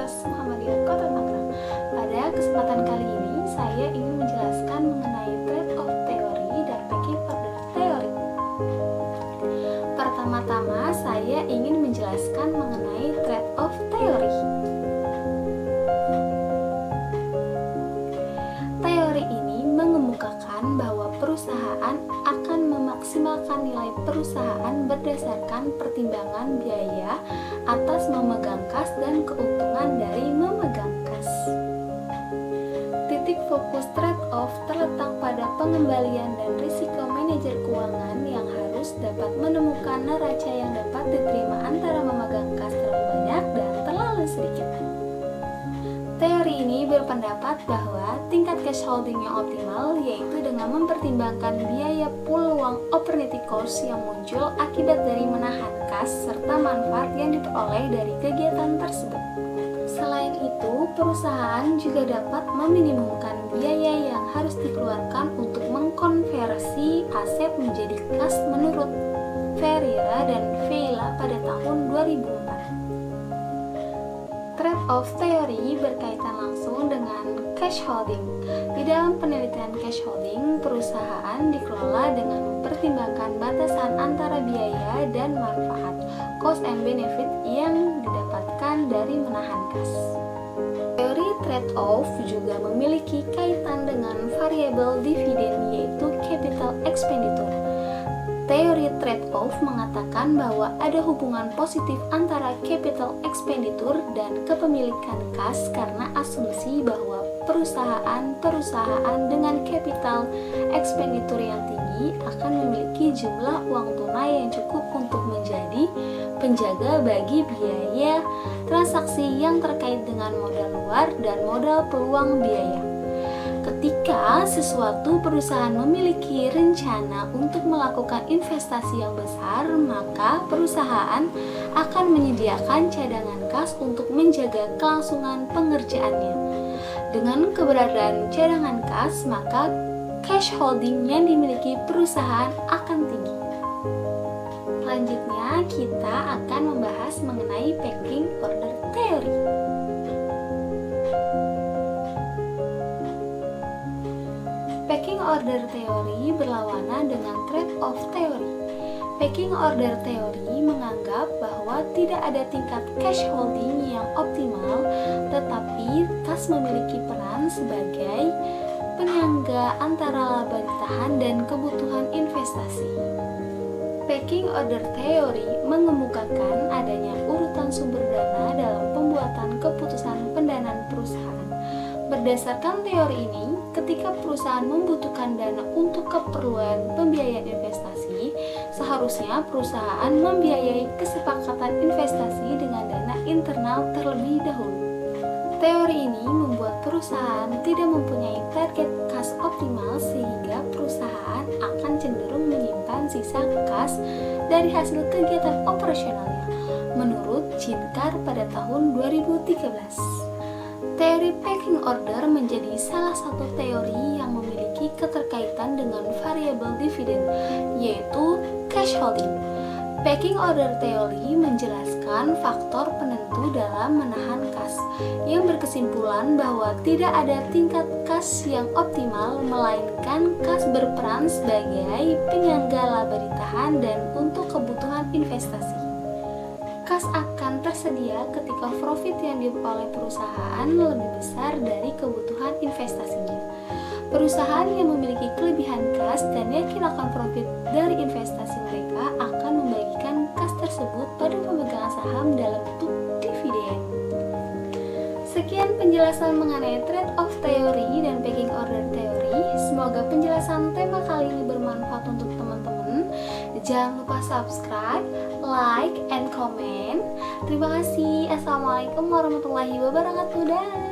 Universitas Muhammadiyah Kota Tangerang. Pada kesempatan kali ini, saya ingin menjelaskan mengenai trade-off teori dan packing order teori. Pertama-tama, saya ingin menjelaskan mengenai trade-off teori. Teori ini mengemukakan bahwa perusahaan akan memaksimalkan nilai perusahaan berdasarkan pertimbangan biaya atas memegang kas dan keuntungan dari memegang kas. Titik fokus trade-off terletak pada pengembalian dan risiko manajer keuangan yang harus dapat menemukan neraca yang dapat diterima antara memegang kas terlalu banyak dan terlalu sedikit. Teori ini berpendapat bahwa tingkat cash holding yang optimal yaitu dengan mempertimbangkan biaya peluang opportunity cost yang muncul akibat dari menahan kas serta manfaat yang diperoleh dari kegiatan tersebut. Selain itu, perusahaan juga dapat meminimumkan biaya yang harus dikeluarkan untuk mengkonversi aset menjadi kas menurut Ferreira dan Vela pada tahun 2004. Trade-off teori berkaitan langsung dengan cash holding. Di dalam penelitian cash holding, perusahaan dikelola dengan mempertimbangkan batasan antara biaya dan manfaat, cost and benefit yang didapatkan dari menahan kas. Teori trade-off juga memiliki kaitan dengan variabel dividen yaitu capital expenditure. Teori trade-off mengatakan bahwa ada hubungan positif antara capital expenditure dan kepemilikan kas karena asumsi bahwa perusahaan dengan capital expenditure yang tinggi akan memiliki jumlah uang tunai yang cukup untuk menjadi penjaga bagi biaya transaksi yang terkait dengan modal luar dan modal peluang biaya. Ketika sesuatu perusahaan memiliki rencana untuk melakukan investasi yang besar, maka perusahaan akan menyediakan cadangan kas untuk menjaga kelangsungan pengerjaannya. Dengan keberadaan cadangan kas, maka cash holding yang dimiliki perusahaan akan tinggi. Selanjutnya, kita akan membahas mengenai packing order theory. Packing order teori berlawanan dengan trade-off teori. Packing order teori menganggap bahwa tidak ada tingkat cash holding yang optimal, tetapi kas memiliki peran sebagai penyangga antara laba ditahan dan kebutuhan investasi. Packing order teori mengemukakan adanya urutan sumber dana dalam pembuatan keputusan pendanaan perusahaan. Berdasarkan teori ini, ketika perusahaan membutuhkan dana untuk keperluan pembiayaan investasi, seharusnya perusahaan membiayai kesepakatan investasi dengan dana internal terlebih dahulu. Teori ini membuat perusahaan tidak mempunyai target kas optimal sehingga perusahaan akan cenderung menyimpan sisa kas dari hasil kegiatan operasionalnya, menurut Chinkar pada tahun 2013. Teori packing order menjadi salah satu teori yang memiliki keterkaitan dengan variabel dividen, yaitu cash holding. Packing order teori menjelaskan faktor penentu dalam menahan kas, yang berkesimpulan bahwa tidak ada tingkat kas yang optimal, melainkan kas berperan sebagai penyangga laba ditahan dan untuk kebutuhan investasi. Kas akan tersedia ketika profit yang diperoleh perusahaan lebih besar dari kebutuhan investasinya. Perusahaan yang memiliki kelebihan kas dan yakin akan profit dari investasi mereka akan membagikan kas tersebut pada pemegang saham dalam bentuk dividen. Sekian penjelasan mengenai trade-off teori dan packing order teori. Semoga penjelasan tema kali ini bermanfaat untuk teman-teman. Jangan lupa subscribe, like, and comment. Terima kasih. Assalamualaikum warahmatullahi wabarakatuh.